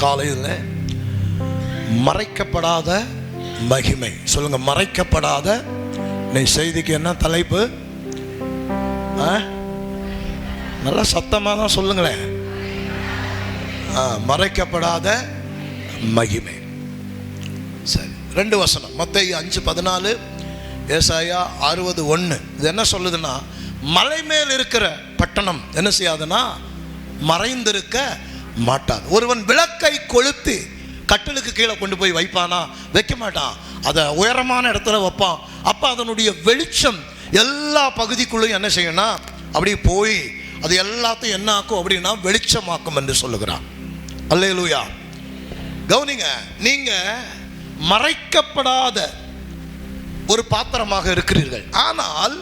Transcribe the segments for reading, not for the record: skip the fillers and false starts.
காலையில் மறைக்கப்படாத மகிமை. சொல்லுங்க, மறைக்கப்படாத. நீ செய்திக்கு என்ன தலைப்பு? நல்லா சத்தமாக தான் சொல்லுங்களேன். மறைக்கப்படாத மகிமை. சரி, 2 வசனம். மத்தேயு 5:14, ஏசாயா 60:1. இது என்ன சொல்லுதுன்னா, மலை மேல் இருக்கிற பட்டணம் என்ன செய்யாதுன்னா மறைந்திருக்க மாட்டாது. ஒருவன் விளக்கை கொளுத்தி கட்டிலுக்கு கீழே கொண்டு போய் வைப்பானா? வைக்க மாட்டான். அதை உயரமான இடத்துல வைப்பான். அப்போ அதனுடைய வெளிச்சம் எல்லா பகுதிக்குள்ளும் என்ன செய்யணும்? அப்படி போய் அது எல்லாத்தையும் என்ன ஆக்கும் அப்படின்னா வெளிச்சமாக்கும் என்று சொல்லுகிறான். அல்லேலூயா. கவனிங்க, நீங்க மறைக்கப்படாத ஒரு பாத்திரமாக இருக்கிறீர்கள். ஆனால்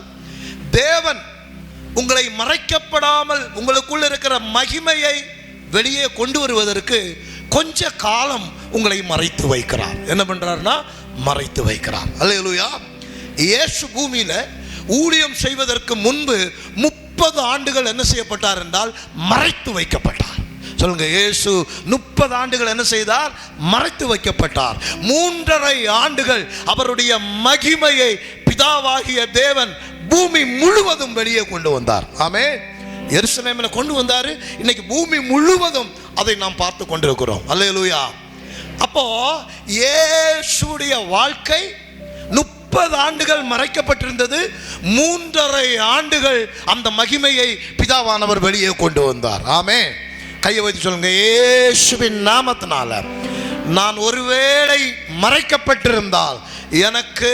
தேவன் உங்களை மறைக்கப்படாமல் உங்களுக்குள்ள இருக்கிற மகிமையை வெளியே கொண்டு வருவதற்கு கொஞ்ச காலம் உங்களை மறைத்து வைக்கிறார். என்ன பண்றாருன்னா மறைத்து வைக்கிறார். அல்லேலூயா. இயேசு பூமியில ஊழியம் செய்வதற்கு முன்பு 30 ஆண்டுகள் என்ன செய்யப்பட்டார் என்றால் மறைத்து வைக்கப்பட்டார். சொல்லுங்க, இயேசு 30 ஆண்டுகள் என்ன செய்தார்? மறைத்து வைக்கப்பட்டார். 3.5 ஆண்டுகள் அவருடைய மகிமையை பிதாவாகிய தேவன் பூமி முழுவதும் வெளியே கொண்டு வந்தார். ஆமென். எருசலேமில் கொண்டு வந்தாரு. இன்னைக்கு பூமி முழுவதும் அதை நாம் பார்த்து கொண்டிருக்கிறோம். அல்லேலூயா. அப்போ இயேசுடைய வாழ்க்கை 30 ஆண்டுகள் மறைக்கப்பட்டிருந்தது. 3.5 ஆண்டுகள் அந்த மகிமையை பிதாவானவர் வெளியே கொண்டு வந்தார். ஆமென். கையை வைத்து சொல்லுங்க, இயேசுவின் நாமத்தினால நான் ஒருவேளை மறைக்கப்பட்டிருந்தால் எனக்கு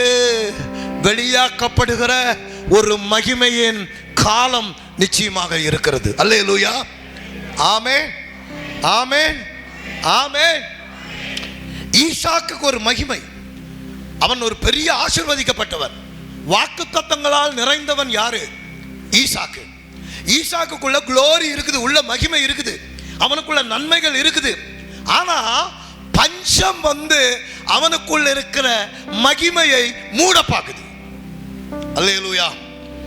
வெளியாக்கப்படுகிற ஒரு மகிமையின் காலம் நிச்சயமாக இருக்கிறது. அல்லேலூயா. ஆமென், ஆமென், ஆமென். ஈசாக்கு ஒரு மகிமை. அவன் ஒரு பெரிய ஆசீர்வதிக்கப்பட்டவன். வாக்குத்தத்தங்களால் நிறைந்தவன் யாரு? ஈசாக்கு. ஈசாக்குள்ள குளோரி இருக்குது, உள்ள மகிமை இருக்குது, அவனுக்குள்ள நன்மைகள் இருக்குது. ஆனா பஞ்சம் அவனுக்குள்ள இருக்கிற மகிமையை மூட பாக்குது. அல்லேலூயா.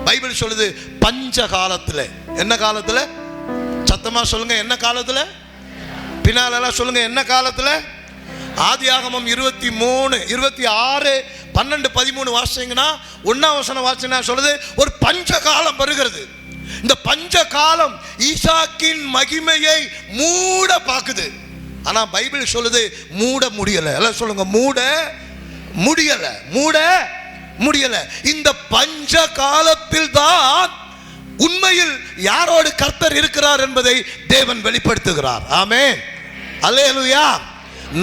பைபிள் சொல்லுது பஞ்ச காலத்துல. என்ன காலத்துல? சத்தமா சொல்லுங்க, என்ன காலத்துல? பின்னாலெல்லாம் சொல்லுங்க, என்ன காலத்துல? ஆதியாகமம் 23, 26, 12, 13 வாசிங்கன்னா 1ஆம் வசனம் வாசினா சொல்லுது ஒரு பஞ்ச காலம் வருகிறது. இந்த பஞ்ச காலம் ஈசாக்கின் மகிமையை மூட பாக்குது. ஆனா பைபிள் சொல்லுது மூட முடியல. எல்லாம் சொல்லுங்க, மூட முடியல, மூட முடியல. இந்த பஞ்ச காலத்தில் தான் உண்மையில் யாரோடு கர்த்தர் இருக்கிறார் என்பதை தேவன் வெளிப்படுத்துகிறார். ஆமென். அல்லேலூயா.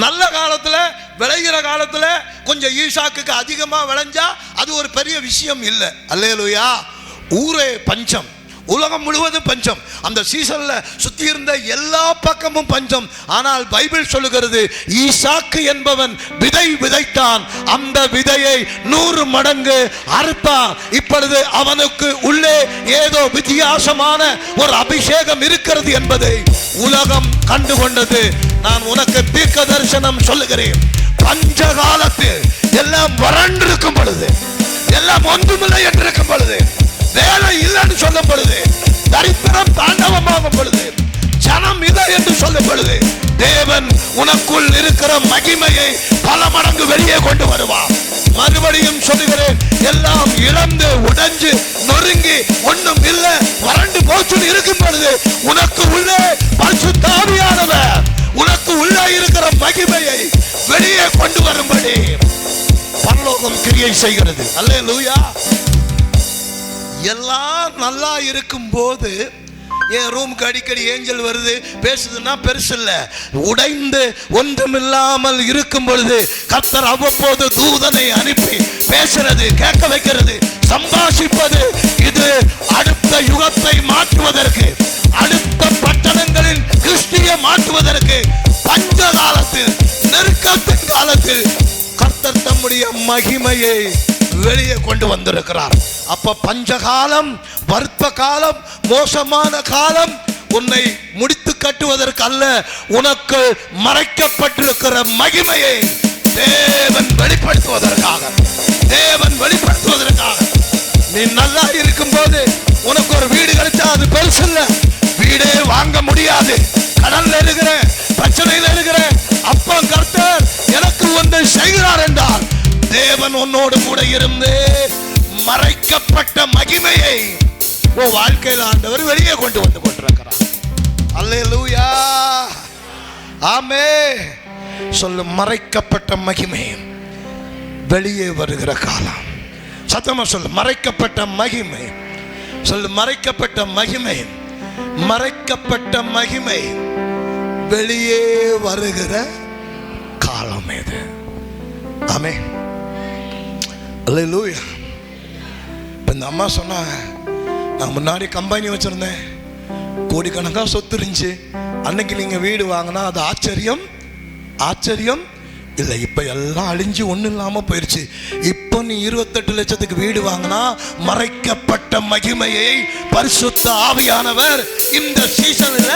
நல்ல காலத்துல விளைகிற காலத்துல கொஞ்சம் ஈசாக்குக்கு அதிகமா விளைஞ்சா அது ஒரு பெரிய விஷயம் இல்லை. அல்லேலூயா. ஊரே பஞ்சம், உலகம் முழுவதும் பஞ்சம். அந்த சீசன்ல சுத்தி இருந்த எல்லா பக்கமும் பஞ்சம். ஆனால் பைபிள் சொல்லுகிறது ஈசாக்கு என்பவன் விதை விதைத்தான், அந்த விதையை 100 மடங்கு அறுத்தான். இப்பொழுது அவனுக்கு உள்ளே ஏதோ வித்தியாசமான ஒரு அபிஷேகம் இருக்கிறது என்பதை உலகம் கண்டுகொண்டது. நான் உனக்கு தீர்க்க தரிசனம் சொல்லுகிறேன். பஞ்ச காலத்தில் எல்லாம் வறண்டிருக்கும் பொழுது, எல்லாம் ஒன்றுமில்லை என்று இருக்கும் பொழுது, வேலை இல்லைன்னு சொல்லும் பொழுது, தரித்திரம் தாண்டவமாகும் பொழுது, ஜனம் இதை என்று சொல்லும் பொழுது, தேவன் உனக்குள் இருக்கிற மகிமையை பல மடங்கு வெளியே கொண்டு வருவார். மறுபடியும் சொல்லுகிறேன், எல்லாம் இழந்து உடைஞ்சு நொறுங்கி ஒன்றும் இல்லை வறண்டு போச்சுன்னு இருக்கும் பொழுது உனக்கு உள்ளே பரிசுத்த ஆவியானவர் உனக்கு உள்ளே இருக்கிற மகிமையை வெளியே கொண்டு வரும்படி பரலோகம் கிரியை செய்கிறது. அல்லேலூயா. எல்லாம் நல்லா இருக்கும் போது என் ரூமுக்கு அடிக்கடி ஏஞ்சல் வருது பேசுதுன்னா பெருசு இல்ல. உடைந்து ஒன்றுமில்லாமல் இருக்கும் பொழுது கர்த்தர் அவ்வப்போது தூதனை அனுப்பி பேசுறது, கேட்க வைக்கிறது, சம்பாஷிப்பது, இது அடுத்த யுகத்தை மாற்றுவதற்கு, அடுத்த பட்டணங்களில் கிறிஸ்திய மாற்றுவதற்கு, பஞ்ச காலத்தில் நெருக்கத்தின் காலத்தில் கர்த்தர் தம்முடைய மகிமையை வெளியே கொண்டு வந்திருக்கிறார். அப்ப பஞ்சகாலம், வர்ப்ப காலம், மோசமான காலம் உன்னை முடித்து கட்டுவதற்கு அல்ல, உனக்கு மறைக்கப்பட்டிருக்கிற மகிமையை தேவன் வெளிப்படுத்துவதற்காக, தேவன் வெளிப்படுத்துவதற்காக. நீ நல்லா இருக்கும் போது உனக்கு ஒரு வீடு கிடைச்சா அது பெருசு இல்ல, வீடே வாங்க முடியாது. கடல்ல இருக்கிற, பிரச்சனையில இருக்கிற, அப்பா கர்த்தர் எனக்கு ஒன்று செய்கிறார் என்றால் தேவன் உன்னோடு கூட இருந்து மறைக்கப்பட்ட மகிமையை உன் வாழ்க்கையில் ஆண்டவர் வெளியே கொண்டு வந்து கொண்டிருக்கிறார். அல்லேலூயா, ஆமென். சொல்லு, மறைக்கப்பட்ட மகிமை வெளியே வருகிற காலம். சத்தமா சொல்லு, மறைக்கப்பட்ட மகிமை. சொல்லு, மறைக்கப்பட்ட மகிமை, மறைக்கப்பட்ட மகிமை வெளியே வருகிற காலம் இது. ஆமென். அல்லேலூயா. இந்த அம்மா சொன்னாங்க, நான் முன்னாடி கம்பெனி வச்சிருந்தேன், கோடிக்கணக்காக சொத்து இருந்துச்சு. அன்னைக்கு நீங்க வீடு வாங்கினா அது ஆச்சரியம், ஆச்சரியம் இல்லை. இப்ப எல்லாம் அழிஞ்சு ஒண்ணு இல்லாம போயிருச்சு. இப்போ நீ 28 லட்சத்துக்கு வீடு வாங்கினா மறைக்கப்பட்ட மகிமையை பரிசுத்த ஆவியானவர் இந்த சீசன்ல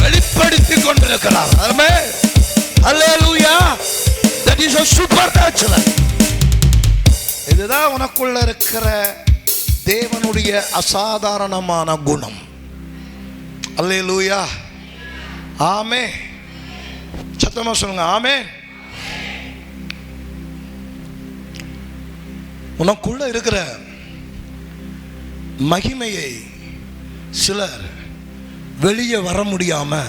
வெளிப்படுத்தி கொண்டிருக்கிறார். ஆமென். அல்லேலூயா. That is a supernatural. இதுதான் உனக்குள்ள இருக்கிற தேவனுடைய அசாதாரணமான குணம். அல்லேலூயா, ஆமென். சத்தமா சொல்லுங்க, ஆமென். உனக்குள்ள இருக்கிற மகிமையை சிலர் வெளியே வர முடியாம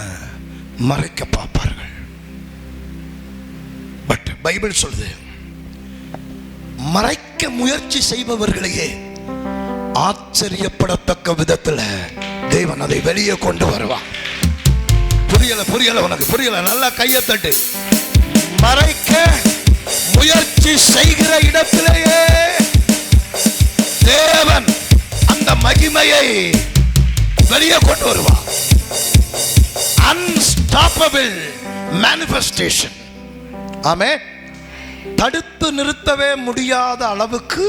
மறைக்க பார்ப்பார்கள். பட் பைபிள் சொல்லுது, மறைக்க முயற்சி செய்பவர்களையே ஆச்சரியப்படத்தக்க விதத்துல தேவன் அதை வெளியே கொண்டு வருவார். புரியல, புரியல, உனக்கு புரியல? நல்லா கையை தட்டு. மறைக்க முயற்சி செய்கிற இடத்திலேயே தேவன் அந்த மகிமையை வெளியே கொண்டு வருவார். Unstoppable manifestation. ஆமென். தடுத்து நிறுத்தவே முடியாத அளவுக்கு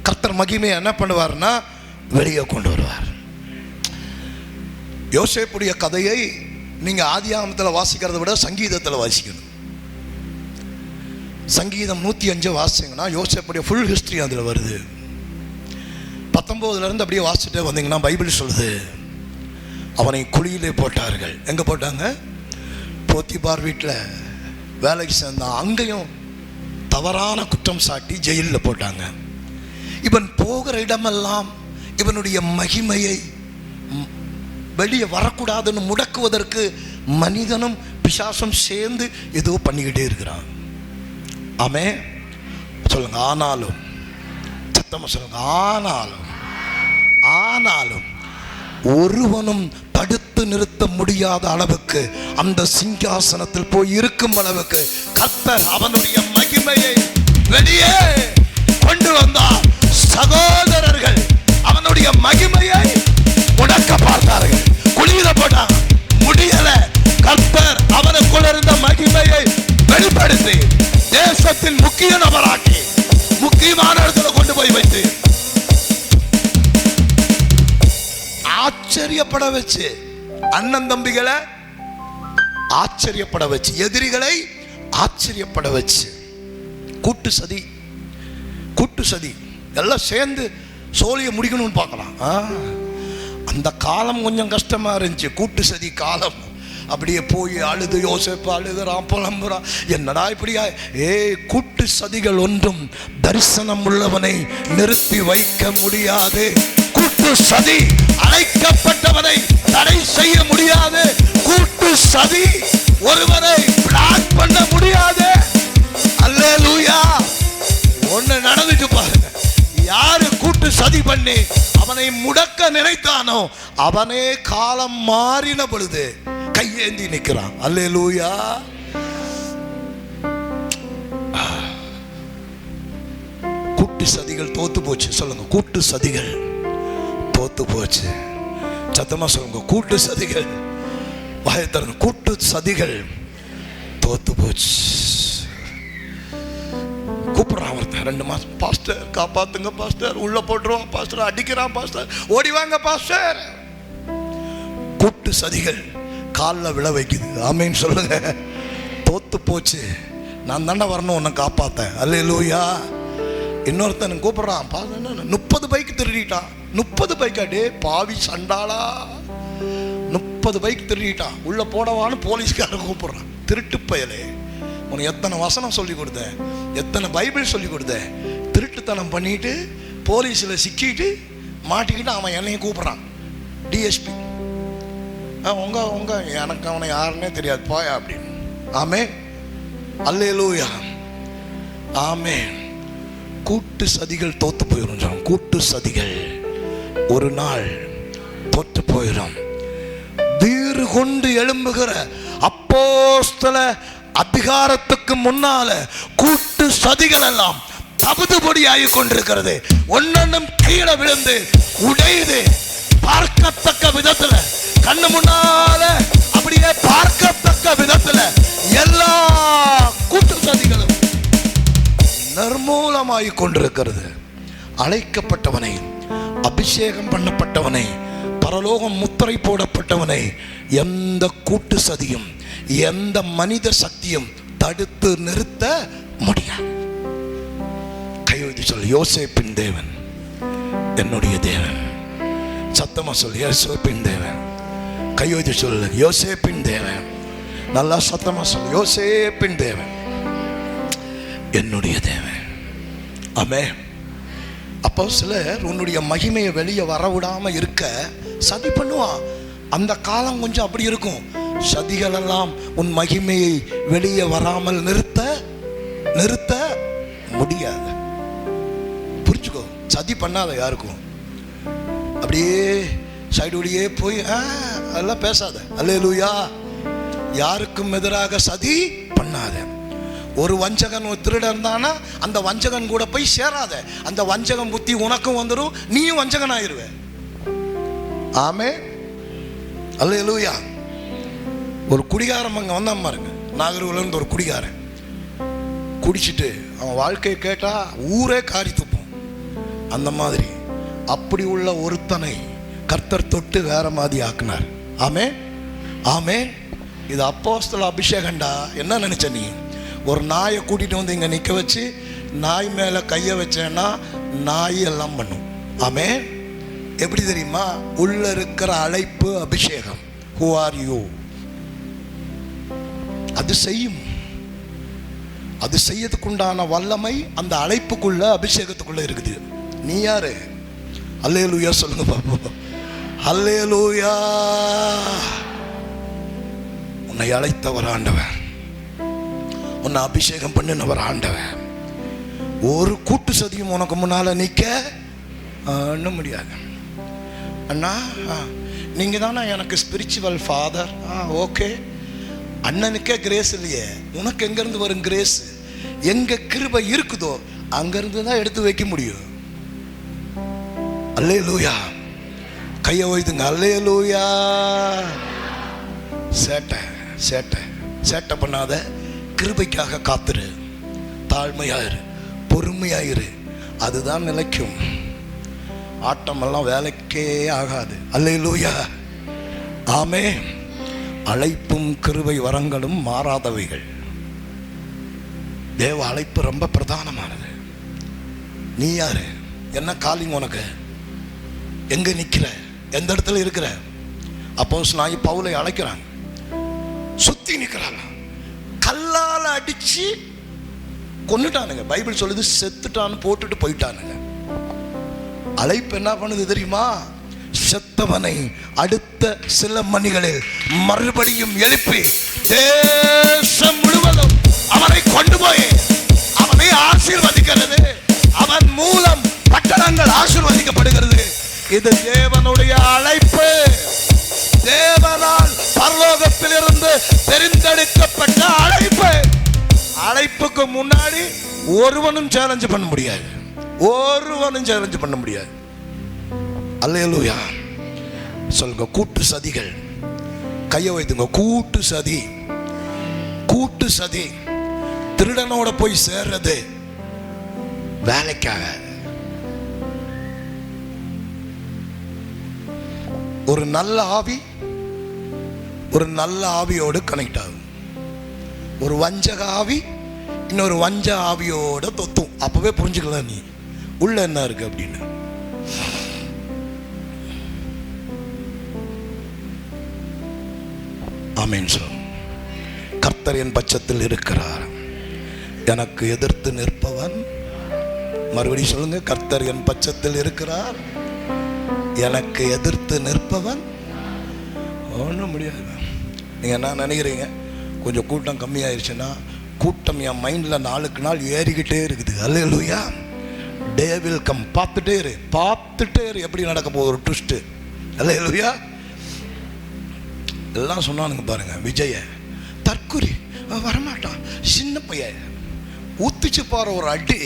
கர்த்தர் மகிமையை என்ன பண்ணுவார்னா வெளியே கொண்டு வருவார். யோசேப்புடைய கதையை நீங்க ஆதியாகமத்தில் வாசிக்கிறத விட சங்கீதத்தில் வாசிக்கணும். சங்கீதம் 105 வாசிங்கன்னா யோசேப்புடைய ஃபுல் ஹிஸ்டரி அதில் வருது. 19 இருந்து அப்படியே வாசிச்சுட்டே வந்தீங்கன்னா பைபிள் சொல்லுது, அவனை குழியிலே போட்டார்கள். எங்க போட்டாங்க? போத்திபார் வீட்டில் வேலைக்கு சேர்ந்தான். அங்கேயும் தவறான குற்றம் சாட்டி ஜெயிலில் போட்டாங்க. இவன் போகிற இடமெல்லாம் இவனுடைய மகிமையை வெளியே வரக்கூடாதுன்னு முடக்குவதற்கு மனிதனும் பிசாசும் சேர்ந்து ஏதோ பண்ணிக்கிட்டே இருக்கிறான். ஆமென். சொல்லுங்க, ஆனாலும். சத்தமா சொல்லுங்க, ஆனாலும். ஆனாலும் ஒருவனும் தடுத்து நிறுத்த முடியாத அளவுக்கு அந்த சிங்காசனத்தில் போய் இருக்கும் அளவுக்கு கர்த்தர் அவனுடைய மகிமையை வெளியே கொண்டு வந்தார். சகோதரர்கள் அவனுடைய மகிமையை முடக்க பார்த்தார்கள், குழியில போட்டாங்க, முடியல. கர்த்தர் அவனுக்குள்ள இருந்த மகிமையை வெளிப்படுத்தி தேசத்தின் முக்கிய நபராக்கி முக்கியமான இடத்துல கொண்டு போய் வைத்து ஆச்சரியப்பட வச்சு, அண்ணன் தம்பிகளை ஆச்சரியப்பட வச்சு, எதிரிகளை ஆச்சரியப்பட வச்சு, கூட்டு சதி, கூட்டு சதி எல்லாம் சேர்ந்து சோழியை முடிக்கணும்னு பார்க்கலாம். அந்த காலம் கொஞ்சம் கஷ்டமா இருந்துச்சு, கூட்டு சதி காலம். அப்படியே போய் அழுது யோசேப்பு அழுகிறான், புலம்புறான், என்னடா இப்படியா? கூட்டு சதிகள் ஒன்றும் தரிசனம் உள்ளவனை நிறுத்தி வைக்க முடியாது. கூட்டு சதி அழைக்கப்பட்டவனை தடை செய்ய முடியாது. கூட்டு சதி ஒருவரை பிளாக் பண்ண முடியாது. அல்லேலூயா. ஒண்ணு நடந்துட்டு பாருங்க, யாரு கூட்டு சதி பண்ணி அவனை முடக்க நினைத்தானோ அவனே காலம் மாறின பொழுது கையேந்தி நிற்கிறான். அல்லேலூயா. கூட்டு சதிகள் தோத்து போச்சு. சொல்லுங்க, கூட்டு சதிகள் தோத்து போச்சு. சத்தமா சொல்லுங்க, கூட்டு சதிகள். வாயத்தரங்க, கூட்டு சதிகள் தோத்து போச்சு. கூப்பிடுறான் ஒருத்தன் 2 மாசம், பாஸ்டர் காப்பாத்துங்க பாஸ்டர், உள்ள போட்டுருவான் பாஸ்டர், அடிக்கிறான் பாஸ்டர், ஓடிவாங்க பாஸ்டர். கூட்டு சதிகள் காலில் விழ வைக்குது. ஆமேன்னு சொல்லுங்க. தோத்து போச்சு. நான் தாண்டா வரணும் உன்னை காப்பாத்தேன். அல்லேலூயா. இன்னொருத்தன் கூப்பிடுறான், 30 பைக் திருடிட்டான். 30 பைக்காடே பாவி சண்டாளா, 30 பைக் திருடிட்டான், உள்ள போடவான்னு போலீஸ்காரன் கூப்பிடுறான். திருட்டு பயலே, உனக்கு எத்தனை வசனம் சொல்லி கொடுத்தேன், எத்தனை பைபிள் சொல்லி கொடுத்தேன். திருட்டுத்தனம் பண்ணிட்டு போலீஸில் சிக்கிட்டு மாட்டிக்கிட்டு அவன் என்னையும் கூப்பிட்றான். டிஎஸ்பி, உங்க எனக்கு அவனை யாருன்னே தெரியாது போயா அப்படின்னு. ஆமே, அல்லேலூயா, ஆமே. கூட்டு சதிகள் தோத்து போயிடும். கூட்டு சதிகள் ஒரு நாள் தோத்து போயிடும். வீறு கொண்டு எழும்புகிற அப்போஸ்தல அதிகாரத்துக்கு முன்னால கூட்டு சதிகள் எல்லாம் தவிடுபொடி ஆகி கொண்டிருக்கிறது. ஒன்னொன்னும் கீழே விழுந்து உடையுது. பார்க்கத்தக்க விதத்துல, கண்ணு முன்னால அப்படியே பார்க்கத்தக்க விதத்துல எல்லா கூட்டு சதிகளும் நிர்மூலமாகி கொண்டிருக்கிறது. அழைக்கப்பட்டவனை, அபிஷேகம் பண்ணப்பட்டவனை, பரலோகம் முத்திரை போடப்பட்டவனை எந்த கூட்டு சதியும், எந்த மனித சக்தியும் தடுத்து நிறுத்த முடியாது. கையெழுதி சொல்லு, யோசேப்பின் தேவன் என்னுடைய தேவன். சத்தமா சொல்லு, யோசேப்பின் தேவன். கையெழுதி சொல்லு, யோசேப்பின் தேவன். நல்லா சத்தமா சொல்லு, யோசேப்பின் தேவன் என்னுடைய தேவன். ஆமே. அப்போ சிலர் உன்னுடைய மகிமையை வெளியே வரவிடாம இருக்க சதி பண்ணுவான். அந்த காலம் கொஞ்சம் அப்படி இருக்கும். சதிகள் எல்லாம் உன் மகிமையை வெளியே வராமல் நிறுத்த முடியாது. புரிஞ்சுக்கோ, சதி பண்ணாத யாருக்கும். அப்படியே சைடுடியே போய் அதெல்லாம் பேசாத. அல்லேலூயா. யாருக்கும் எதிராக சதி பண்ணாத. ஒரு வஞ்சகன், ஒரு திருடன் தானா, அந்த வஞ்சகன் கூட போய் சேராத. அந்த வஞ்சகன் புத்தி உனக்கும் வந்துடும், நீயும் வஞ்சகன் ஆயிருவ. ஆமே, அல்லேலூயா. ஒரு குடிகாரன் அங்கே வந்தான் பாருங்க, நாகர்கோவிலிருந்து ஒரு குடிகாரன். குடிச்சிட்டு அவன் வாழ்க்கையை கேட்டா ஊரே காரி துப்போம். அந்த மாதிரி அப்படி உள்ள ஒருத்தனை கர்த்தர் தொட்டு வேற மாதிரி ஆக்குனார். ஆமே, ஆமே. இது அப்போஸ்தல அபிஷேகண்டா. என்ன நினைச்ச நீ? ஒரு நாயை கூட்டிட்டு வந்து இங்க நிக்க வச்சு நாய் மேல கைய வச்சேன்னா நாய் எல்லாம் பண்ணும். ஆமே. எப்படி தெரியுமா? உள்ள இருக்கிற அழைப்பு அபிஷேகம். Who are you? அது செய்யும். அது செய்யறதுக்குண்டான வல்லமை அந்த அழைப்புக்குள்ள, அபிஷேகத்துக்குள்ள இருக்குது. நீ யாரு? அல்லேலூயா சொல்லுங்க பாப்போம். அல்லேலூயா. உன்னை அழைத்தவர் ஆண்டவர், உன்னை அபிஷேகம் பண்ணினவர் ஆண்டவர். ஒரு கூட்டு சதியும் உனக்கு முன்னால நிக்க ஒன்றும் முடியாது. அண்ணா, நீங்க தானே எனக்கு ஸ்பிரிச்சுவல் ஃபாதர். ஓகே. அண்ணனுக்கே கிரேஸ் இல்லையே, உனக்கு எங்கிருந்து வரும் கிரேஸ்? எங்க கிருபை இருக்குதோ அங்கிருந்து தான் எடுத்து வைக்க முடியும். அல்லேலூயா. கையை ஓய்துங்க. அல்லேலூயா. சேட்டை சேட்டை சேட்டை பண்ணாத. கிருபைக்காக காத்துரு. தாழ்மையாயிரு, பொறுமையாயிரு. அதுதான் நிலைக்கும். ஆட்டமெல்லாம் வேலைக்கே ஆகாது. அல்லேலூயா. ஆமே. அழைப்பும் கிருபை வரங்களும் மாறாதவைகள். தேவ அழைப்பு ரொம்ப பிரதானமானது. நீ யாரு? என்ன காலிங் உனக்கு? எங்க நிக்கிற? எந்த இடத்துல இருக்கிற? அப்போஸ்தலனாகிய பவுலை அழைக்கிறாங்க. சுத்தி நிக்கிறாங்க. கல்லால அடிச்சு கொன்னுட்டானுங்க. பைபிள் சொல்லுது செத்துட்டான்னு போட்டுட்டு போயிட்டானுங்க. அழைப்பு என்ன பண்ணுது தெரியுமா? செத்தவனை அடுத்த சில மணிகளில் மறுபடியும் எழுப்பி தேசம் முழுவதும் அவனை கொண்டு போய் அவனை ஆசீர்வதிக்கிறது. அவன் மூலம் பட்டணங்கள் ஆசீர்வதிக்கப்படுகிறது. இது தேவனுடைய அழைப்பு. தேவனால் பரலோகத்திலிருந்து தெரிந்தெடுக்கப்பட்ட அழைப்பு. அழைப்புக்கு முன்னாடி ஒருவனும் சேலஞ்ச் பண்ண முடியாது. ஒருவனும் சேலஞ்ச் பண்ண முடியாது. அல்லேலூயா. சொல்லுங்க, கூட்டு சதிகள். கையை வைத்துங்க. கூட்டு சதி. கூட்டு சதி. திருடனோட போய் சேர்றது வேலைக்காக. ஒரு நல்ல ஆவி ஒரு நல்ல ஆவியோடு கனெக்ட் ஆகும். ஒரு வஞ்சக ஆவி இன்னொரு வஞ்ச ஆவியோட தொத்தும். அப்பவே புரிஞ்சுக்கலாம் நீ உள்ள என்ன இருக்கு அப்படின்னு. ஆமென் சொல். கர்த்தர் என் பட்சத்தில் இருக்கிறார், எனக்கு எதிர்த்து நிற்பவன், மறுபடியும் சொல்லுங்க, கர்த்தர் என் பட்சத்தில் இருக்கிறார், எனக்கு எதிர்த்து நிற்பவன் ஒன்றும் முடியாது. நீங்கள் என்ன நினைக்கிறீங்க? கொஞ்சம் கூட்டம் கம்மியாயிருச்சுன்னா கூட்டம் என் மைண்டில் நாளுக்கு நாள் ஏறிக்கிட்டே இருக்குது. அல்லேலூயா. Day will come. பார்த்துட்டே இரு எப்படி நடக்க போகுது ஒரு ட்விஸ்ட்டு. அல்லேலூயா. எல்லாம் சொன்னானுங்க பாருங்க, விஜய தற்குறி வரமாட்டான், சின்ன பையன், ஊத்துச்சு போற ஒரு அடி,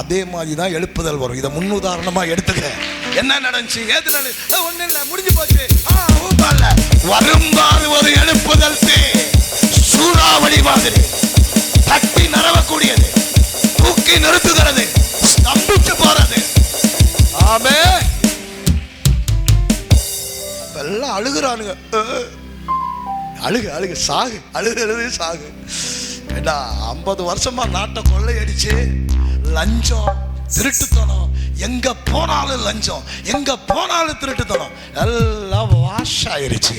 அதே மாதிரி தான் எழுப்புதல் வரும். இதை முன்னுதாரணமாக எடுத்துக்க. என்ன நடந்துச்சு, ஏது ஒன்றும் இல்லை, முடிஞ்சு போச்சு. வரும்பாறு ஒரு எழுப்புதல் சூறாவளி மாதிரி தட்டி நரவக்கூடியது, தூக்கி நிறுத்துகிறது, ஸ்தம்பிச்சு போறது. ஆமே. எல்லாம் அழுகுறானுங்க, அழுகு சாகு, அழுகிறது சாகு. 50 வருஷமா நாட்டை கொள்ளையடிச்சு லஞ்சம், திருட்டுத்தனம், எங்க போனாலும் லஞ்சம், எங்க போனாலும் திருட்டுத்தனம், எல்லாம் வாஷ் ஆயிருச்சு.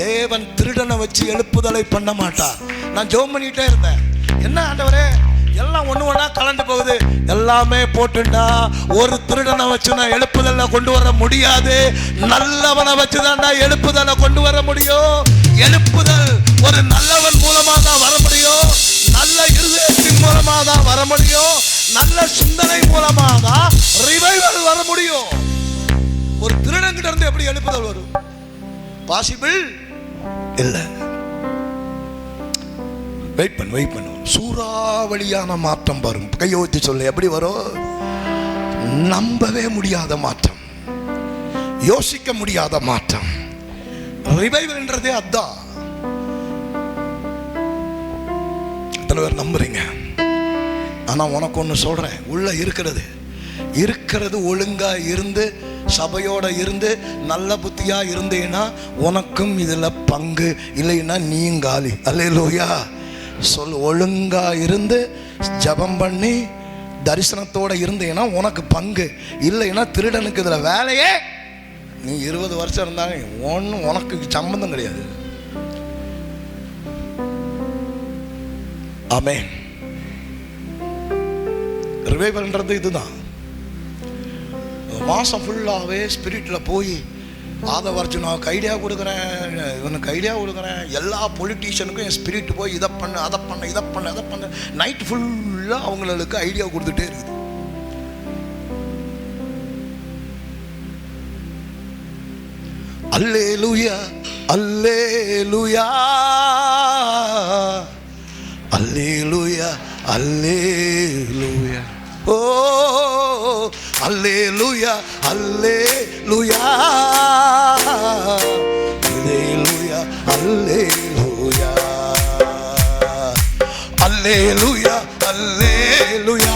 தேவன் திருடனை வச்சு எழுப்புதலை பண்ண மாட்டார். நான் ஜெபம் பண்ணிட்டே இருந்தேன், என்ன ஆண்டவரே எல்லாம் ஒண்ணு ஒண்ணா கலந்து போகுது, எல்லாமே போட்டுட்டா ஒரு திருடனை வச்சு நான் எழுப்புதலை கொண்டு வர முடியாது, நல்லவனை வச்சுதான் நான் எழுப்புதலை கொண்டு வர முடியும். எழுப்புதல் ஒரு நல்லவன் மூலமா தான் வர முடியும், நல்ல இருதயத்தின் மூலமா தான் வர முடியும், நல்ல சிந்தனை மூலமா தான் ரிவைவல் வர முடியும். ஒரு திருடங்கிட்ட இருந்து எப்படி எழுப்புதல் வரும்? பாசிபிள் இல்ல. வெயிட் பண்ணு. சூறாவளியான மாற்றம் வரும். கையை ஊத்தி சொல்லு, எப்படி வரும்? நம்பவே முடியாத மாற்றம், யோசிக்க முடியாத மாற்றம். ரிவைவல்ன்றதே அதான். எத்தனை பேர் நம்புறீங்க? ஆனா உனக்கு ஒன்று சொல்றேன், உள்ள இருக்கிறது ஒழுங்கா இருந்து சபையோட இருந்து நல்ல புத்தியா இருந்தேன்னா உனக்கும் இதுல பங்கு, இல்லைன்னா நீயும் காலி. அல்லேலூயா. சொல், ஒழுங்கா இருந்து ஜபம் பண்ணி தரிசனத்தோட இருந்தேன்னா உனக்கு பங்கு, இல்லைன்னா திருடனுக்கு இதுல வேலையே. நீ 20 வருஷம் இருந்தாலும் ஒன்றும் உனக்கு சம்பந்தம் கிடையாது. ஆமென். ரிவைவல்ன்றது இதுதான். மாசம் ஃபுல்லாகவே ஸ்பிரிட்டில் போய் ஆதவர்ஜுனாவுக்கு ஐடியா கொடுக்குறேன், இவனுக்கு ஐடியா கொடுக்குறேன், எல்லா பொலிட்டீஷியனுக்கும் என் ஸ்பிரிட் போய் இதை பண்ணு அதை பண்ணு நைட் ஃபுல்லாக அவங்களுக்கு ஐடியா கொடுத்துட்டே இருக்குது. அல்லேலூயா, அல்லேலூயா, அல்லேலூயா, அல்லேலூயா. ஓ அல்லேலூயா, அல்லேலூயா, அல்லேலூயா, அல்லேலூயா, அல்லேலூயா, அல்லேலூயா,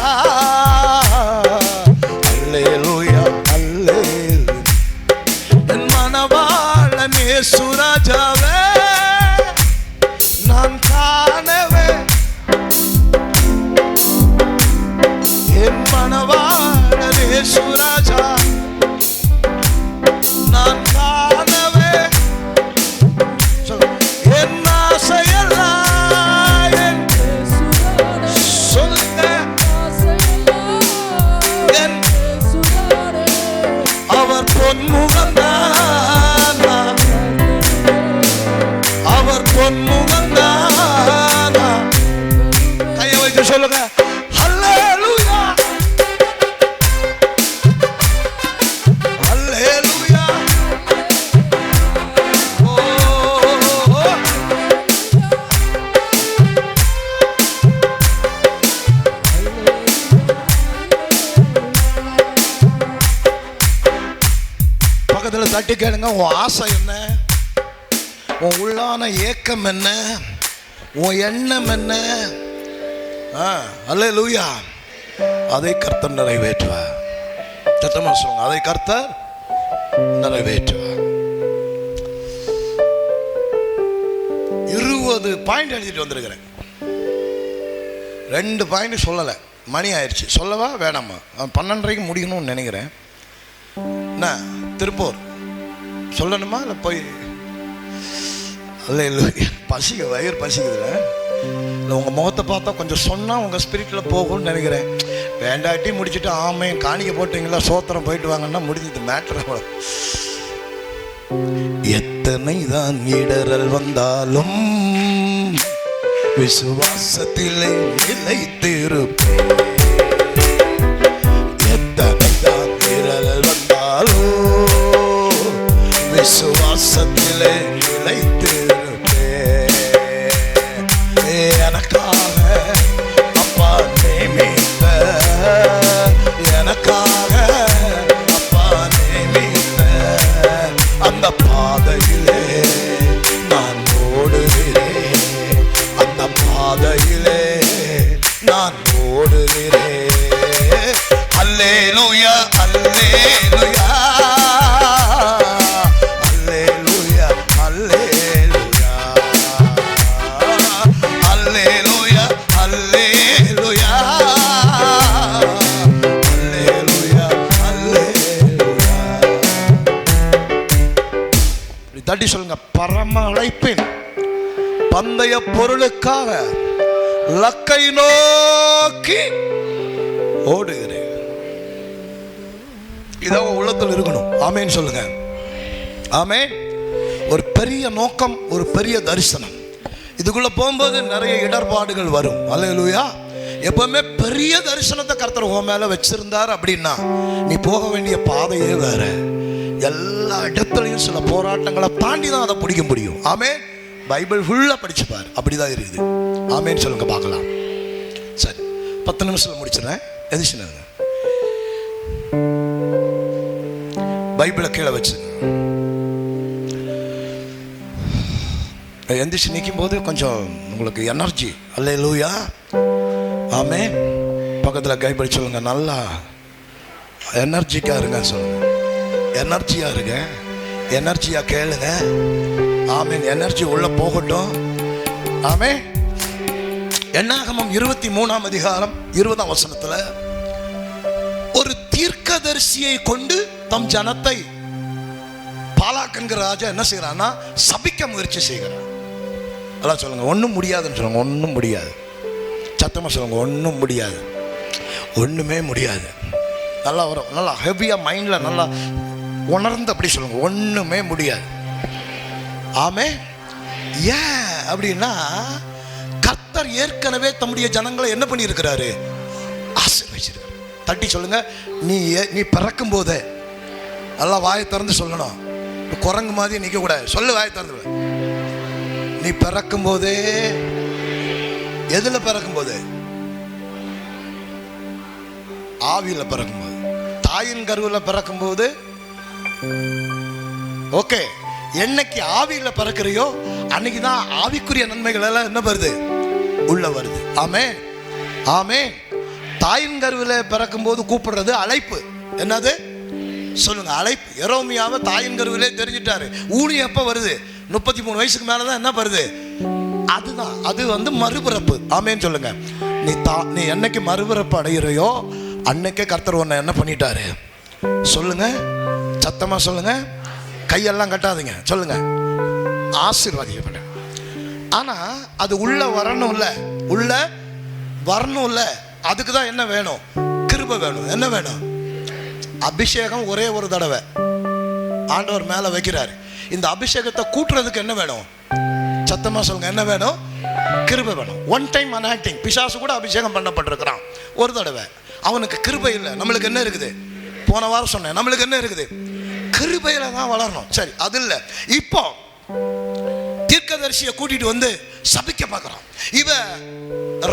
அல்லேலூயா, அல்லேலூயா. என் மனவாளன் இயேசு ராஜாவே நான் காணவே, என் மனவாளன் இயேசு ராஜா நான் காணவே, என் ஆசையெல்லாம் சொல்லுங்க, அவர் பொன்முகந்தான், அவர் பொன்முகந்தான். கையை வைத்து சொல்லுங்க, அல்லேலூயா, அல்லேலூயா. ஓ பக்கத்துல தட்டி கேளுங்க, உன் ஆசை என்ன, உன் உள்ளான ஏக்கம் என்ன, உன் எண்ணம் என்ன? அல்லேலூயா. அதை கர்த்தர் நிறைவேற்றுவார். சத்தமா சொல்லுங்க, அதை கர்த்தர் நிறைவேற்றுவார். 20 பாயிண்ட் எழுதிட்டு வந்திருக்கிறேன். 2 பாயிண்ட் சொல்லலை, மணி ஆயிடுச்சு. சொல்லவா வேணாமா? 12:30 முடியணும்னு நினைக்கிறேன். என்ன திருப்பூர் சொல்லணுமா இல்லை போய்? அல்லேலூயா. பசிக்கு வயிறு பசிக்குதுல. இல்லை உங்கள் முகத்தை பார்த்தா கொஞ்சம் சொன்னால் உங்கள் ஸ்பிரிட்டில் போகும்னு நினைக்கிறேன். வேண்டாட்டி முடிச்சுட்டு ஆமையும் காணிக்க போட்டீங்களா சோத்திரம் போயிட்டு வாங்கன்னா முடிஞ்சது மேட்டர். எத்தனை தான் இடரல் வந்தாலும் விசுவாசத்திலே நிலைத்திருப்பேன். எத்தனை தான் இடரல் வந்தாலும் விசுவாசத்திலே நிலைத்திருப்பேன். எனக்காக அப்பா நியமித்த, எனக்காக அப்பா நியமித்த அந்த பாதையிலே நான் ஓடுகிறேன். அந்த பாதையிலே நான் ஓடுகிறேன். அல்லேலூயா, அல்லேலூயா, அல்லேலூயா, அல்லேலூயா, அல்லேலூயா, அல்லேலூயா, அல்லேலூயா, அல்லேலூயா. தட்டி சொல்லுங்க, பரம அழைப்பின் பந்தய பொருளுக்காக லக்கை நோக்கி ஓடுகிறேன். இதான் உள்ளத்தில் இருக்கணும். ஆமேன்னு சொல்லுங்க. ஆமேன். ஒரு பெரிய நோக்கம், ஒரு பெரிய தரிசனம். இதுக்குள்ள போகும்போது நிறைய இடர்பாடுகள் வரும். அல்லேலூயா. எப்பவுமே பெரிய தரிசனத்தை கர்த்தர் உன் மேல வச்சிருந்தார் அப்படின்னா நீ போக வேண்டிய பாதையே வேற. எல்லா இடத்துலையும் சில போராட்டங்களை தாண்டி தான் அதை பிடிக்க முடியும். ஆமேன். பைபிள் ஃபுல்லா படிச்சுப்பார், அப்படிதான் இருக்குது. ஆமேன்னு சொல்லுங்க பார்க்கலாம். சரி, 10 நிமிஷத்துல முடிச்சிடறேன். எதிர்த்து பைபிளை கீழே வச்சு எந்திரிச்சு நிற்கும் போது கொஞ்சம் உங்களுக்கு எனர்ஜி. அல்லேலூயா. ஆமென். பக்கத்தில் கைப்பிடி சொல்லுங்க, நல்லா எனர்ஜிக்கா இருங்க சொல்லுங்க. எனர்ஜியா இருங்க, எனர்ஜியா கேளுங்க. ஆமென். எனர்ஜி உள்ள போகட்டும். ஆமென். என்னாகமம் 23ஆம் அதிகாரம் 20ஆம் வசனத்துல ஒரு தீர்க்கதரிசியை கொண்டு தம் ஜனத்தை பாலாக் என்கிற ராஜா என்ன செய்யறான்னா சபிக்க முயற்சி செய்கிறார். எல்லாம் சொல்லுங்க, ஒன்றும் முடியாதுன்னு சொல்லுங்க. ஒன்றும் முடியாது. சத்தமாக சொல்லுங்க, ஒன்றும் முடியாது. ஒன்றுமே முடியாது. நல்லா வரும், நல்லா ஹெவியாக மைண்டில் நல்லா உணர்ந்து அப்படி சொல்லுங்க, ஒன்றுமே முடியாது. ஆமே. ஏன் அப்படின்னா கர்த்தர் ஏற்கனவே தம்முடைய ஜனங்களை என்ன பண்ணியிருக்கிறாரு? ஆசீர்வதிச்சிருக்காரு. தட்டி சொல்லுங்க, நீ பிறக்கும் போதே நல்லா வாயை திறந்து சொல்லணும். குரங்கு மாதிரி நிற்க கூடாது. சொல்லு, வாயை திறந்து. நீ பிறக்கும் போதே எதுல பிறக்கும் போது? ஆவியில பிறக்கும் போது. தாயின் கருவில் பிறக்கும் போது ஓகே. என்னைக்கு ஆவியில பிறக்கிறையோ அன்னைக்குதான் ஆவிக்குரிய நன்மைகள் எல்லாம் என்ன வருது? உள்ள வருது. ஆமே. ஆமே. தாயின் கருவில் பிறக்கும் போது கூப்பிடுறது அழைப்பு. என்னது சொல்லுங்க? அழைப்பு. எரோமியாவை தாயின் கருவிலே தெரிஞ்சிட்டாரு. ஊழியம் எப்ப வருது? 33 வயசுக்கு மேலதான் என்ன வருது? அதுதான், அது மறுபிறப்பு. ஆமேன்னு சொல்லுங்க. நீ என்னைக்கு மறுபிறப்பு அடையிறையோ அன்னைக்கே கர்த்தர் உன்னை என்ன பண்ணிட்டாரு? சொல்லுங்க, சத்தமா சொல்லுங்க. கையெல்லாம் கட்டாதீங்க. சொல்லுங்க, ஆசீர்வாதிக்கப்பட்ட. ஆனா அது உள்ள வரணும்ல, உள்ள வரணும்ல. அதுக்கு தான் என்ன வேணும்? கிருபை வேணும். என்ன வேணும்? அபிஷேகம். ஒரே ஒரு தடவை ஆண்டவர் மேல வைக்கிறாரு. இந்த அபிஷேகத்தை கூட்டுறதுக்கு என்ன வேணும்? சத்தமா சொல்லுங்க, என்ன வேணும்? கிருபை வேணும். One time anointing. பிசாசு கூட அபிஷேகம் பண்ணப்பட்டிருக்கிறான் ஒரு தடவை. அவனுக்கு கிருபை இல்லை. நம்மளுக்கு என்ன இருக்குது? போன வாரம் சொன்னேன், நம்மளுக்கு என்ன இருக்குது? கிருபையில தான் வளரணும். சரி, அது இல்லை. இப்போ தீர்க்கதரிசியை கூட்டிட்டு வந்து சபிக்க பார்க்கறான். இவன்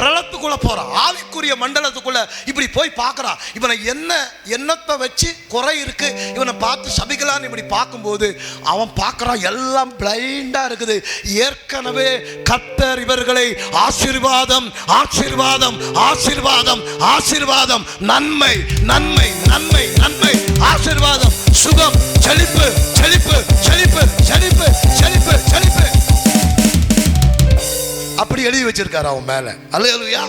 ரலத்துக்குள்ள போறான், ஆவிக்குரிய மண்டலத்துக்குள்ள இப்படி போய் பார்க்கறான். இவனை என்னத்தை வச்சு குறை இருக்கு இவனை பார்த்து சபிக்கலான்னு இப்படி பார்க்கும்போது அவன் பார்க்கறான், எல்லாம் பிளைண்டா இருக்குது. ஏற்கனவே கர்த்தர் இவர்களை ஆசீர்வாதம், ஆசீர்வாதம், ஆசீர்வாதம், ஆசீர்வாதம், நன்மை, நன்மை, நன்மை, நன்மை, ஆசீர்வாதம், சுகம், செழிப்பு, செழிப்பு, செழிப்பு, செழிப்பு, செழிப்பு, செழிப்பு அப்படி எழுதி வச்சிருக்காரு அவன் மேல. அல்லேலூயா.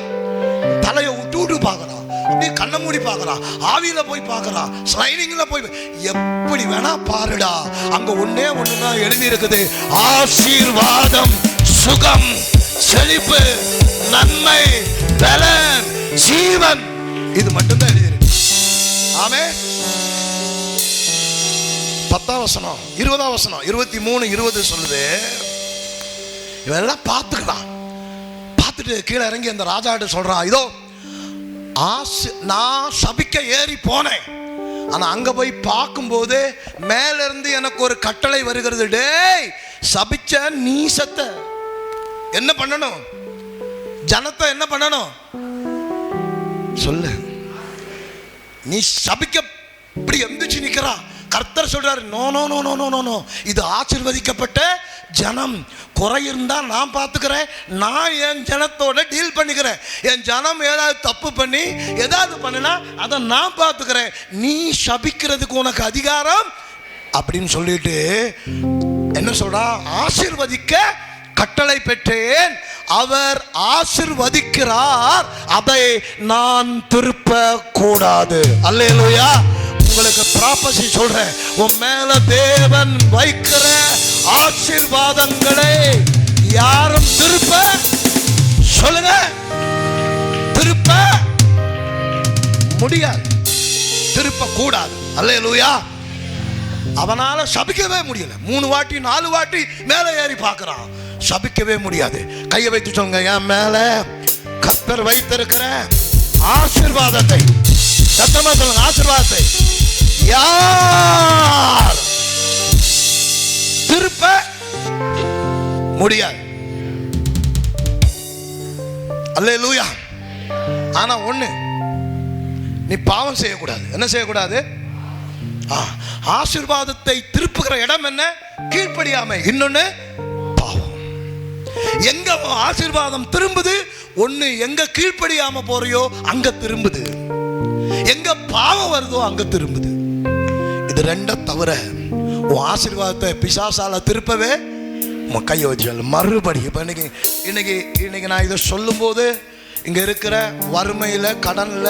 தலையை விட்டு பார்க்கறான். நீ கண்ணை மூடி பார்க்கறான், ஆவியில போய் பார்க்கறான், ஸ்லைடிங்ல போய் எப்படி வேணா பாருடா. அங்க ஒண்ணே ஒண்ணுதான் எழுதி இருக்குது, ஆசீர்வாதம், சுகம், செழிப்பு, நன்மை, பலன், ஜீவன். இது மட்டும்தான் எழுதி இருக்கு. ஆமென். 10ஆம் வசனம் 20ஆம் வசனம் 23:20 சொல்லுது, இவெல்லாம் பார்த்துக்கலாம். பார்த்துட்டு கீழே இறங்கி அந்த ராஜா கிட்ட சொல்றான், இதோ நான் சபிக்க ஏறி போனேன், ஆனா அங்க போய் பார்க்கும்போது மேல இருந்து எனக்கு ஒரு கட்டளை வருகிறது. டேய், சபிச்ச நீ செத்த. என்ன பண்ணணும்? ஜனத்தை என்ன பண்ணணும் சொல்லு. நீ சபிக்க இப்படி எந்திரிச்சு நிக்கிறா. கர்த்தர் சொல்றாரு, no no no no no no, இது ஆசீர்வதிக்கப்பட்ட ஜனம். குறை இருந்தா நான் பார்த்துக்கிறேன், நான் என் ஜனத்தோட டீல் பண்ணிக்கிறேன். என் ஜனம் ஏதாவது தப்பு பண்ணி ஏதாவது பண்ணினா அதை நான் பார்த்துக்கிறேன். நீ சபிக்கிறதுக்கு உனக்கு அதிகாரம் அப்படின்னு சொல்லிட்டு என்ன சொல்றா, ஆசீர்வதிக்க கட்டளை பெற்றேன், அவர் ஆசீர்வதிக்கிறார், அதை நான் திருப்ப கூடாது. அல்லேலூயா. உங்களுக்கு ப்ராபசி சொல்றேன், உன் மேல தேவன் வைக்கிற ஆசீர்வாதங்களை யாரும் திருப்ப சொல்லுங்க, திருப்ப முடியாது, திருப்ப கூடாது. அல்லேலூயா. அவனால சபிக்கவே முடியல. 3 வாட்டி 4 வாட்டி மேல ஏறி பார்க்கறான், சபிக்கவே முடியாது. கையை வைத்து சொல்லுங்க, என் மேல கர்த்தர் வைத்திருக்கிற ஆசீர்வாதத்தை, சத்தமா சொல்லுங்க, ஆசீர்வாதத்தை யார் திருப்ப முடியாது. அல்லேலூயா. ஆனா ஒண்ணு, நீ பாவம் செய்யக்கூடாது. என்ன செய்யக்கூடாது? ஆசீர்வாதத்தை திருப்புகிற இடம் என்ன? கீழ்ப்படியாமை. இன்னொன்னு பாவம். எங்க ஆசீர்வாதம் திரும்புது? ஒண்ணு எங்க கீழ்ப்படியாம போறியோ அங்க திரும்புது, எங்க பாவம் வருதோ அங்க திரும்புது. இது ரெண்ட தவிர உன் ஆசீர்வாதத்தை பிசாசால திருப்பவே கையை வச்சு மறுபடி. இப்ப இன்னைக்கு நான் இதை சொல்லும் போது இங்க இருக்கிற வறுமையில, கடன்ல,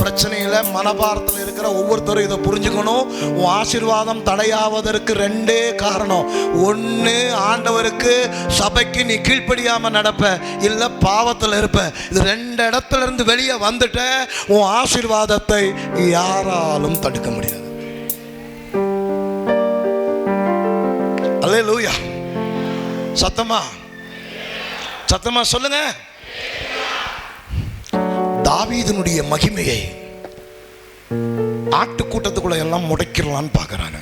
பிரச்சனையில, மனபாரத்தில் இருக்கிற ஒவ்வொருத்தரும் இதை புரிஞ்சுக்கணும். உன் ஆசீர்வாதம் தடையாவதற்கு 2 காரணம். ஒன்று, ஆண்டவருக்கு சபைக்கு நீ கீழ்ப்படியாம நடப்ப, இல்ல பாவத்தில் இருப்ப. இது 2 இடத்துல இருந்து வெளியே வந்துட்ட உன் ஆசீர்வாதத்தை யாராலும் தடுக்க முடியாது. அல்லேலூயா. சத்தமா சத்தமா சொல்லுங்க. தாவீதினுடைய மகிமையை ஆட்டுக்கூட்டத்துக்குள்ள எல்லாம் முடக்கிடலான்னு பார்க்கறாங்க.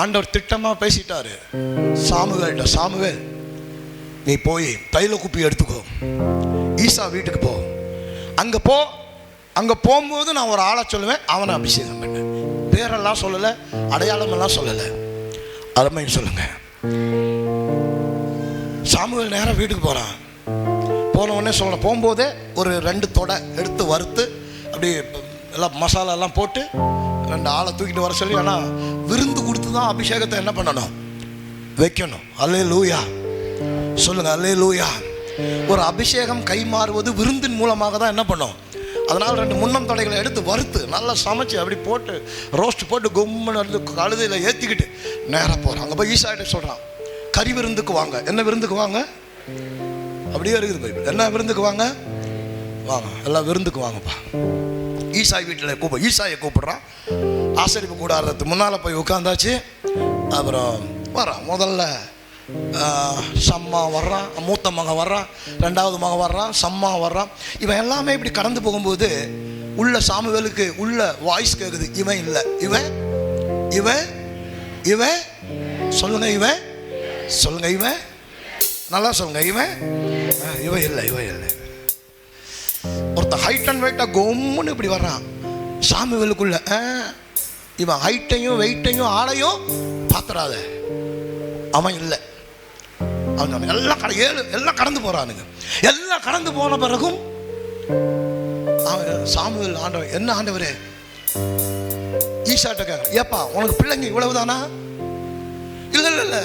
ஆண்டவர் திட்டமா பேசிட்டாரு சாமுவேல்ட்ட, சாமுவேல் நீ போய் தைல குப்பி எடுத்துக்கோ, ஈசா வீட்டுக்கு போ, அங்க போகும்போது நான் ஒரு ஆளை சொல்லுவேன், அவனை அபிஷேகம் பண்ண. பேரெல்லாம் சொல்லல, அடையாளம் எல்லாம் சொல்லல, அருமைன்னு சொல்லுங்க. சாமுவேல் நேரம் வீட்டுக்கு போறான். போன உடனே சொல்ல, போகும்போதே ஒரு 2 தொடை எடுத்து வறுத்து அப்படி எல்லாம் மசாலா எல்லாம் போட்டு 2 ஆளை தூக்கிட்டு வர சொல்லி, ஆனால் விருந்து கொடுத்து தான் அபிஷேகத்தை என்ன பண்ணணும், வைக்கணும். அல்லேலூயா சொல்லுங்க, அல்லேலூயா. ஒரு அபிஷேகம் கை மாறுவது விருந்தின் மூலமாக தான் என்ன பண்ணும். அதனால் 2 முன்னம் தொடைகளை எடுத்து வறுத்து நல்லா சமைச்சு அப்படி போட்டு ரோஸ்ட் போட்டு கும்முன்னு கழுதையில் ஏற்றிக்கிட்டு நேராக போகிறான். அங்கே போய் ஈசாயிட்ட சொல்கிறான், கறி விருந்துக்கு வாங்க. என்ன விருந்துக்கு வாங்க? அப்படியே இருக்குது பைபிள். என்ன விருந்துக்கு வாங்க? வாங்க, எல்லாம் விருந்துக்கு வாங்கப்பா. ஈசாய் வீட்டில் ஈசாயை கூப்பிடுறான். ஆசரிப்பு கூடாரத்து முன்னால் போய் உட்காந்தாச்சு. அப்புறம் வரான். முதல்ல சம்மா வர்றான், மூத்த மகன் வர்றான், 2வது மகன் வர்றான், சம்மா வர்றான். இவன் எல்லாமே இப்படி கடந்து போகும்போது உள்ள சாமுவேலுக்கு உள்ள வாய்ஸ் கேட்குது, இவன் இல்லை, இவன் இவன் இவன் சொல்லுங்க, இவன் சொல்லுங்க, இவன் நல்லா சொல்லுங்க, இவன் இவன் இல்லை, இவன் இல்லை. ஒருத்தன் ஹைட் அண்ட் வெயிட்டா கொம்முன்னு இப்படி வர்றான் சாமுவேலுக்குள்ள. இவன் ஹைட்டையும் வெயிட்டையும் ஆளையும் பார்த்துடாத, அவன் இல்லை. அவன் எல்லாம் கடந்து போறானுங்க. எல்லாம் கடந்து போன பிறகும் அவன் சாமுவேல், ஆண்டவர் என்ன ஆண்டவரே, ஈசாட்ட கேட்க, ஏப்பா உனக்கு பிள்ளைங்க இவ்வளவுதானா? இல்ல இல்ல இல்ல,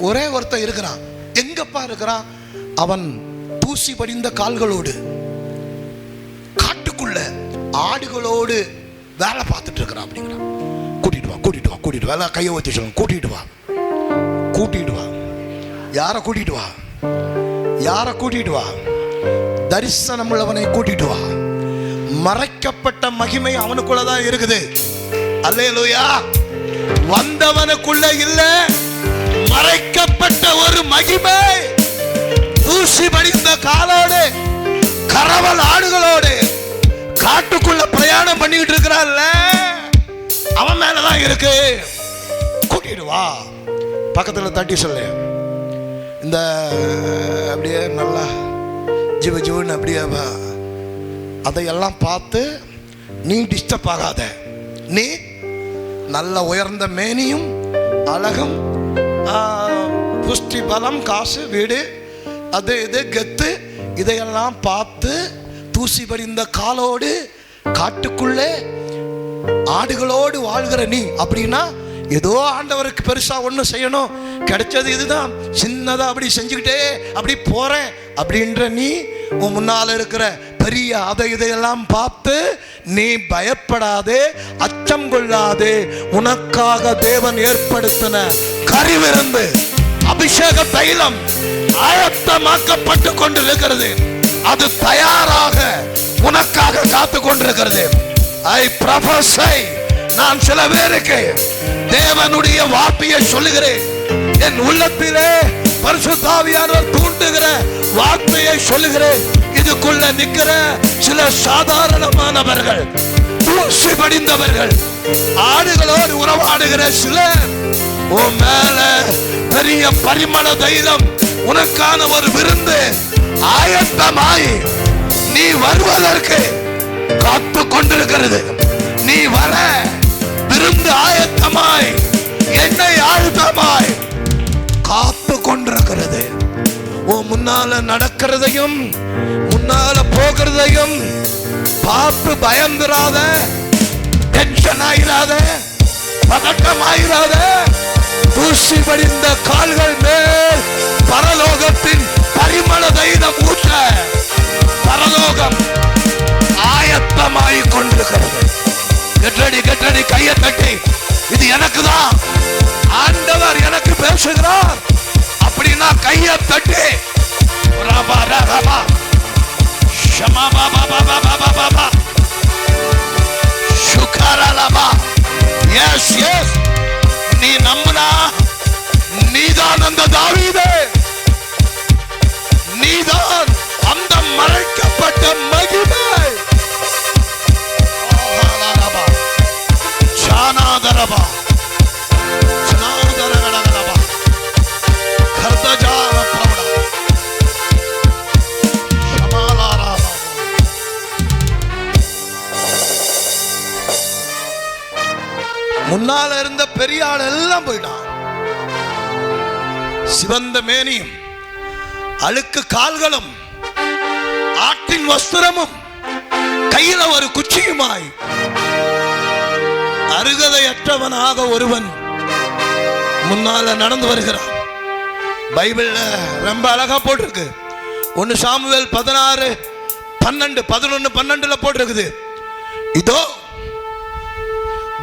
ஒரே ஒருத்தன் இருக்கிறான். எங்கப்பா இருக்கிறான்? அவன் தூசி படிந்த கால்களோடு காட்டுக்குள்ள ஆடுகளோடு வேலை பார்த்துட்டு இருக்கிறான் அப்படிங்கிறான். கூட்டிட்டு வா கூட்டிட்டு வா கூட்டிட்டு வா, கையை ஊற்றி சொல்லுங்க, கூட்டிட்டு வா கூட்டிட்டு வா. யாரை கூட்டிட்டு வா? யாரை கூட்டிட்டு வா? தரிசனம் உள்ளவனை கூட்டிட்டு வா. மறைக்கப்பட்ட மகிமை அவனுக்குள்ளதான் இருக்குது. அல்லேலூயா. வந்தவனுக்குள்ள இல்ல, மறைக்கப்பட்ட ஒரு மகிமை தூசி படிந்த காலோடு கரவல் ஆடுகளோடு காட்டுக்குள்ள பிரயாணம் பண்ணிட்டு இருக்கிறான்ல, அவன் மேலதான் இருக்கு. கூட்டிட்டு வா. பக்கத்துல தட்டி சொல்லு. இந்த அப்படியே நல்லா ஜீவ ஜீவன் அப்படியே அதையெல்லாம் பார்த்து நீ டிஸ்டர்ப் ஆகாத. நீ நல்ல உயர்ந்த மேனியும் அழகும் புஷ்டி பலம் காசு வீடு அது இது கெத்து இதையெல்லாம் பார்த்து தூசி படிந்த காலோடு காட்டுக்குள்ளே ஆடுகளோடு வாழ்கிற நீ அப்படின்னா ஏதோ ஆண்டவருக்கு பெருசா ஒன்றும் செய்யணும், கிடைச்சது இதுதான், சின்னதா அப்படி செஞ்சுக்கிட்டே அப்படி போறேன் அப்படின்ற நீ உன் முன்னால இருக்கிற பெரிய அதை இதையெல்லாம் பார்த்து நீ பயப்படாதே, அச்சம் கொள்ளாதே. உனக்காக தேவன் ஏற்படுத்தின கரிவிருந்து அபிஷேக தைலம் ஆயத்தமாக்கப்பட்டு கொண்டிருக்கிறது. அது தயாராக உனக்காக காத்து கொண்டிருக்கிறது. ஐ ப்ரொஃபஸை, நான் சில பேருக்கு தேவனுடைய வார்த்தையை சொல்லுகிறேன். என் உள்ளத்திலே பரிசுத்த ஆவியானவர் தூண்டுகிற வார்த்தையை சொல்லுகிறேன். இதுக்குள்ள நிக்கிற சில சாதாரணமானவர்கள், தூசி படிந்தவர்கள், ஆடுகளோடு உறவாடுகிற சிலர், உன் மேல பெரிய பரிமள தைலம் உனக்கான ஒரு விருந்து ஆயத்தமாய் நீ வருவதற்கு காத்து கொண்டிருக்கிறது. நீ வர விருந்து ஆயத்தமாய் எண்ணெய் ஆயத்தமாய் காத்து கொண்டிருக்கிறது. உன் முன்னால நடக்கிறதையும் முன்னால போகிறதையும் பார்த்து பயந்துராத, டென்ஷன் ஆயிராத, பதட்டம் ஆயிராத. தூசி படிந்த கால்கள் மேல் பரலோகத்தின் பரிமள தைலம் ஊற்ற பரலோகம் ஆயத்தமாய் கொண்டிருக்கிறது. கெட்டடி கெட்டடி கையை தட்டி, இது எனக்கு தான், ஆண்டவர் எனக்கு பேசுகிறார் அப்படின்னா கையை தட்டி ரபா ரபா ஷமா பாபா பாபா பாபா பாபா சுகரலபா. எஸ் எஸ், நீ நம்பினா நீதான் அந்த தாவீது, நீதான் அந்த மறைக்கப்பட்ட மகிமை. சானாதரபா சானாதரகலபா கர்தஜால பிரபட ஷமாலாராபா. முன்னால இருந்த பெரிய ஆள் எல்லாம் போயிட்டான். சிவந்த மேனியும் அழுக்கு கால்களும் ஆட்டின் வஸ்திரமும் கையில ஒரு குச்சியுமாய் அருகதையற்றவனாக ஒருவன் முன்னால நடந்து வருகிறான். பைபிள்ல ரொம்ப அழகா போட்டிருக்கு. 1 சாமுவேல் 16:11 போட்டிருக்குது. இதோ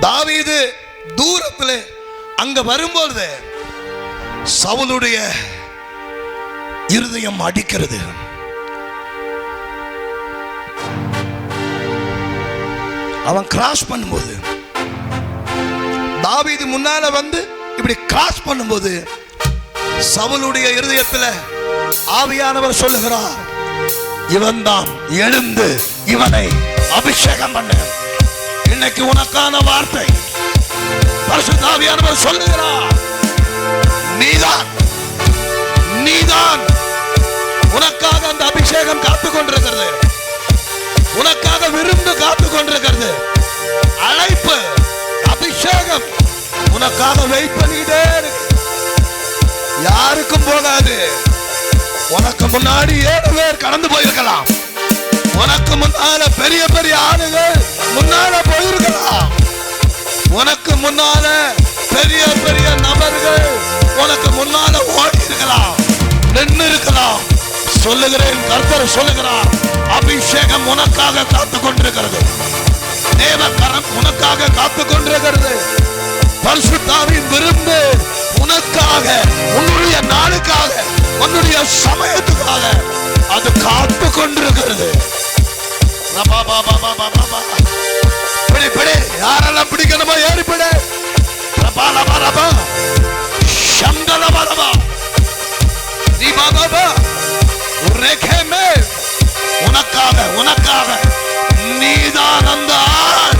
தாவீது தூரத்தில் அங்க வரும்போது சவுலுடைய இருதயம் அடிக்கிறது. அவன் கிராஸ் பண்ணும்போது, தாவீது முன்னால வந்து இப்படி கிராஸ் பண்ணும்போது சவுலுடைய இருதயத்தில் ஆவியானவர் சொல்லுகிறார், இவன் தான், எழுந்து இவனை அபிஷேகம் பண்ணு. இன்னைக்கு உனக்கான வார்த்தை பரிசுத்த ஆவியானவர் சொல்லுகிறார், நீதான் நீதான். உனக்காக அந்த அபிஷேகம் காத்து கொண்டிருக்கிறது, உனக்காக விருந்து காத்து கொண்டிருக்கிறது. அழைப்பு, அபிஷேகம் உனக்காக வெயிட் பண்ணிட்டே இருக்கு. யாருக்கும் போகாது. உனக்கு முன்னாடி 7 பேர் கடந்து போயிருக்கலாம். உனக்கு முன்னால பெரிய பெரிய ஆளுகள் முன்னால போயிருக்கலாம். உனக்கு முன்னால பெரிய பெரிய நபர்கள் உனக்கு முன்னால ஓடி இருக்கலாம், நின்று இருக்கலாம், சொல்லுகிறேன், கர்த்தர் சொல்லுகிறார், அபிஷேகம் உனக்காக காத்து கொண்டிருக்கிறது. தேவகரம் உனக்காக காத்து கொண்டிருக்கிறது. பரிசுத்தாவின் விருந்து உனக்காக, உன்னுடைய நாளுக்காக, உன்னுடைய சமயத்துக்காக அது காத்து கொண்டிருக்கிறது. யாரெல்லாம் பிடிக்கணுமோ ஏறிப்படு. உனக்காக உனக்காக நீதான் அந்த ஆள்.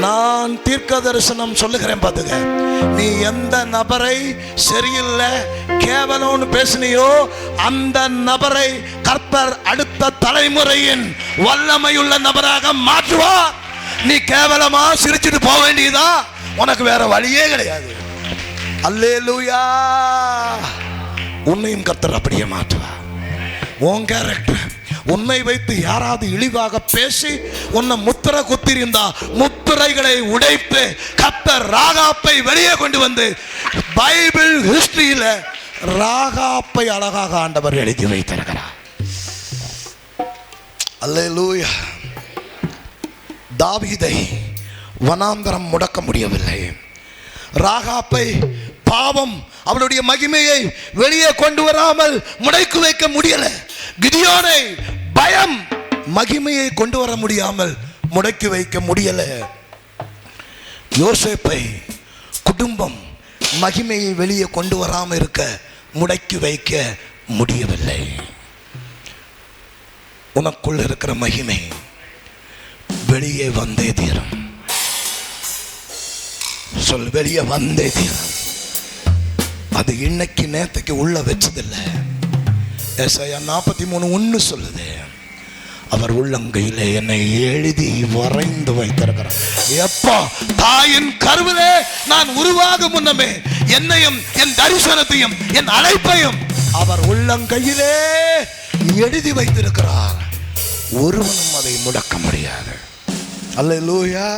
நான் தீர்க்க தரிசனம் சொல்லுகிறேன் பாத்துங்க. நீ எந்த நபரை சரியில்லை கேவலம்னு பேசினியோ அந்த நபரை கர்த்தர் அடுத்த தலைமுறையின் வல்லமையுள்ள நபராக மாற்றுவா. நீ கேவலமா சிரிச்சுட்டு போக வேண்டியதா, உனக்கு வேற வழியே கிடையாது. அல்லேலூயா. உன்னையும் கர்த்தர் அப்படியே மாற்றுவா. உன் கேரக்டர், உன்னை வைத்து யாராவது இழிவாக பேசி உன்னை முத்திரை குத்திருந்தா முத்திரைகளை உடைத்து கர்த்தர் ராகாப்பை வெளியே கொண்டு வந்து பைபிள் ஹிஸ்டரியில ராகாப்பை அழகாக ஆண்டவர் எழுதி வைத்திருக்கிறார். அல்லேலூயா. தாவீதை வனாந்தரம் முடக்க முடியவில்லை. ராகாப்பை பாவம் அவளுடைய மகிமையை வெளியே கொண்டு வராமல் முடக்கி வைக்க முடியல. கிதியோனை பயம் மகிமையை கொண்டு வர முடியாமல் முடக்கி வைக்க முடியல. யோசேப்பை குடும்பம் மகிமையை வெளியே கொண்டு வராமல் இருக்க முடக்கி வைக்க முடியவில்லை. உனக்குள் இருக்கிற மகிமை வெளியே வந்தே தீரும். சொல், வெளியே வந்தே தீரும். அது இன்னைக்கு நேத்துக்கு உள்ள வச்சதில்லை. ஏசாயா 43:1 சொல்லுது, அவர் உள்ளங்கையிலே என்னை எழுதி வரைந்து வைத்திருக்கிறார். எப்போ தாயின் கருவிலே நான் உருவாகும் முன்னமே என்னையும் என் தரிசனத்தையும் என் அழைப்பையும் அவர் உள்ளங்கையிலே எழுதி வைத்திருக்கிறார். ஒருவனும் அதை முடக்க முடியாது. அல்லேலூயா.